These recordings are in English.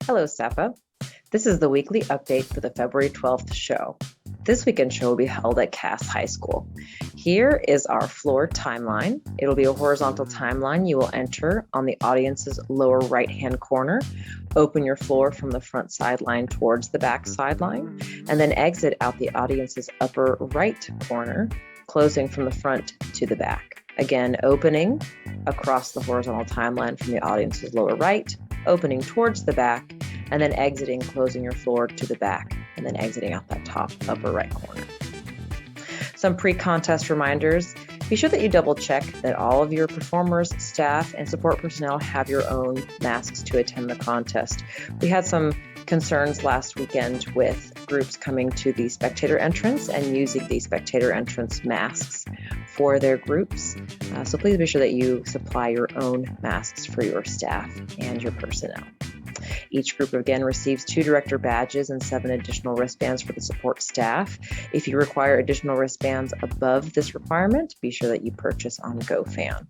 Hello, SAPA. This is the weekly update for the February 12th show. This weekend show will be held at Cass High School. Here is our floor timeline. It'll be a horizontal timeline you will enter on the audience's lower right-hand corner. Open your floor from the front sideline towards the back sideline, and then exit out the audience's upper right corner, closing from the front to the back. Again, opening across the horizontal timeline from the audience's lower right, opening towards the back, and then exiting, closing your floor to the back, and then exiting out that top upper right corner. Some pre-contest reminders. Be sure that you double check that all of your performers, staff, and support personnel have your own masks to attend the contest. We had some concerns last weekend with groups coming to the spectator entrance and using the spectator entrance masks for their groups. So please be sure that you supply your own masks for your staff and your personnel. Each group again receives 2 director badges and 7 additional wristbands for the support staff. If you require additional wristbands above this requirement, be sure that you purchase on GoFan.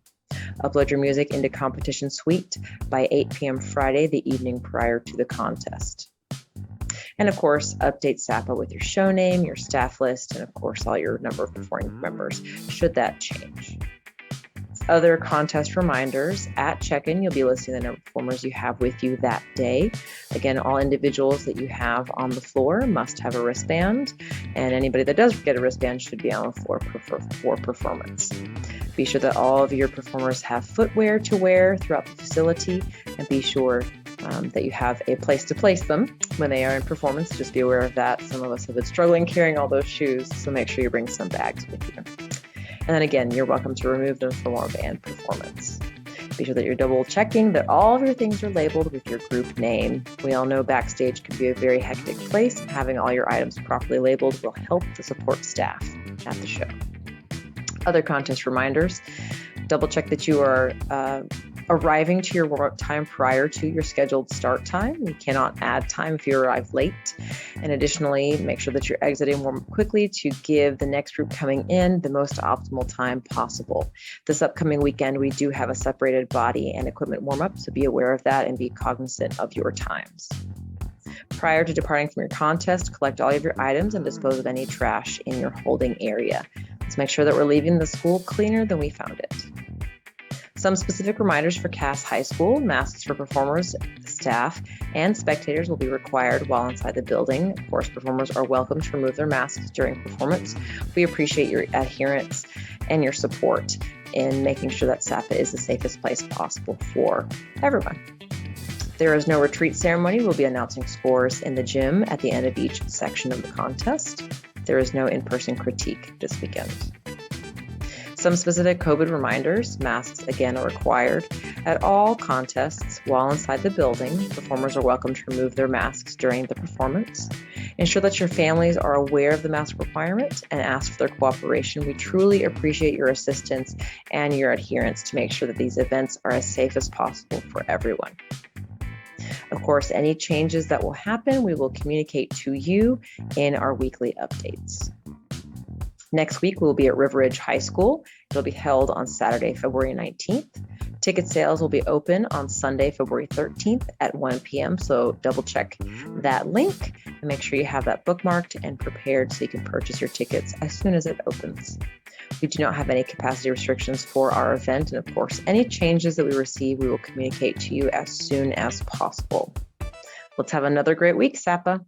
Upload your music into Competition Suite by 8 p.m. Friday, the evening prior to the contest. And of course, update SAPA with your show name, your staff list, and of course, all your number of performing members, should that change. Other contest reminders. At check-in, you'll be listing the number of performers you have with you that day. Again, all individuals that you have on the floor must have a wristband, and anybody that does get a wristband should be on the floor for performance. Be sure that all of your performers have footwear to wear throughout the facility, and be sure that you have a place to place them when they are in performance. Just be aware of that. Some of us have been struggling carrying all those shoes, so make sure you bring some bags with you. And then again, you're welcome to remove them for more band performance. Be sure that you're double checking that all of your things are labeled with your group name. We all know backstage can be a very hectic place, and having all your items properly labeled will help the support staff at the show. Other contest reminders. Double check that you are arriving to your warm-up time prior to your scheduled start time. You cannot add time if you arrive late. And additionally, make sure that you're exiting warm-up quickly to give the next group coming in the most optimal time possible. This upcoming weekend, we do have a separated body and equipment warm-up, so be aware of that and be cognizant of your times. Prior to departing from your contest, collect all of your items and dispose of any trash in your holding area. Let's make sure that we're leaving the school cleaner than we found it. Some specific reminders for Cass High School. Masks for performers, staff, and spectators will be required while inside the building. Of course, performers are welcome to remove their masks during performance. We appreciate your adherence and your support in making sure that SAPA is the safest place possible for everyone. There is no retreat ceremony. We'll be announcing scores in the gym at the end of each section of the contest. There is no in-person critique this weekend. Some specific COVID reminders. Masks, again, are required at all contests while inside the building. Performers are welcome to remove their masks during the performance. Ensure that your families are aware of the mask requirement and ask for their cooperation. We truly appreciate your assistance and your adherence to make sure that these events are as safe as possible for everyone. Of course, any changes that will happen, we will communicate to you in our weekly updates. Next week, we'll be at River Ridge High School. It'll be held on Saturday, February 19th. Ticket sales will be open on Sunday, February 13th at 1 p.m. So double check that link and make sure you have that bookmarked and prepared so you can purchase your tickets as soon as it opens. We do not have any capacity restrictions for our event. And of course, any changes that we receive, we will communicate to you as soon as possible. Let's have another great week, SAPA.